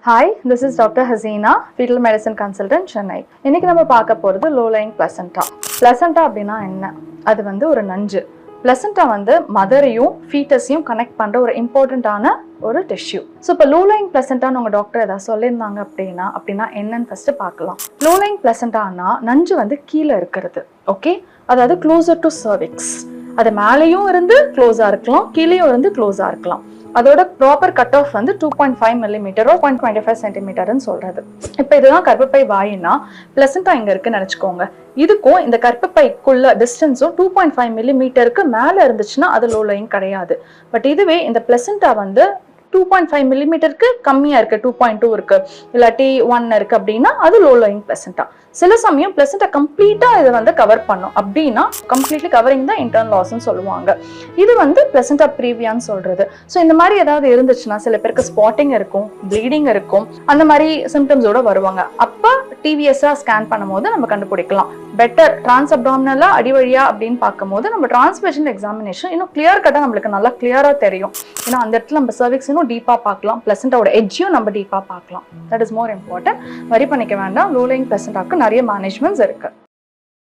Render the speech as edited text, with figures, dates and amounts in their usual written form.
Hi, this is Dr. Hasina, fetal medicine consultant, Chennai. இன்னைக்கு நம்ம பார்க்க போறது low lying placenta. Placenta அப்படினா என்ன? அது வந்து ஒரு நஞ்சு. Placenta வந்து மதரையும் ஃபீட்டஸையும் கனெக்ட் பண்ற ஒரு இம்பார்ட்டன்ட்டான ஒரு டிஷ்யூ. ஸோ இப்போ லோ லைங் பிளசண்டான்னு உங்கள் டாக்டர் ஏதாவது சொல்லியிருந்தாங்க அப்படின்னா என்னன்னு ஃபர்ஸ்ட் பார்க்கலாம். லோ லைங் பிளசண்டானா நஞ்சு வந்து கீழே இருக்கிறது, ஓகே, அதாவது க்ளோசர் டு சர்விக்ஸ். அது மேலேயும் இருந்து க்ளோஸாக இருக்கலாம், கீழேயும் இருந்து க்ளோஸாக இருக்கலாம். அதோட ப்ராப்பர் கட் ஆஃப் வந்து 2.5 மில்லிமீட்டரோ 0.25 சென்டிமீட்டர்னு சொல்றது. இப்போ இதுதான் கர்ப்பப்பை வாயினா பிளசண்டா இங்க இருக்குன்னு நினைச்சுக்கோங்க. இதுக்கும் இந்த கர்ப்பப்பைக்குள்ள டிஸ்டன்ஸும் 2.5 மில்லிமீட்டருக்கு மேல இருந்துச்சுன்னா அது லோ லைங் கிடையாது. பட் இதுவே இந்த பிளசண்டா வந்து 2.5 மில்லிமீட்டருக்கு கம்மியா இருக்கு, 2.2 இருக்கு, இல்லாட்டி 1 இருக்கு அப்படின்னா அது லோ லைங் பிளசண்டா. சில சமயம் பிளசண்டா கம்ப்ளீட்டா இதை வந்து கவர் பண்ணும் அப்படின்னா கம்ப்ளீட்லி கவரிங் தான் இன்டர்னல் லாஸ்ன்னு சொல்லுவாங்க. இது வந்து பிளசண்டா ப்ரீவியான்னு சொல்றது. ஸோ இந்த மாதிரி ஏதாவது இருந்துச்சுன்னா சில பேருக்கு ஸ்பாட்டிங் இருக்கும், ப்ளீடிங் இருக்கும், அந்த மாதிரி சிம்டம்ஸோட வருவாங்க. அப்ப டிவிஎஸ்ஆ ஸ்கேன் பண்ணும்போது நம்ம கண்டுபிடிக்கலாம். பெட்டர் டிரான்ஸ் அப்டாமினலா அடி வழியா அப்படின்னு பார்க்கும்போது நம்ம டிரான்ஸ்வெஜினல் எக்ஸாமினேஷன் இன்னும் கிளியர் கட்டா நம்மளுக்கு நல்லா கிளியரா தெரியும். ஏன்னா அந்த இடத்துல நம்ம சர்விக்ஸ் இன்னும் டீப்பா பார்க்கலாம், பிளசண்டாவோட எட்ஜையும் நம்ம டீப்பா பார்க்கலாம். That is more important. வரி பண்ணிக்க வேண்டாம். லோ லைங் பிளசண்டாக்கு நிறைய மேனேஜ்மெண்ட்ஸ் இருக்கு.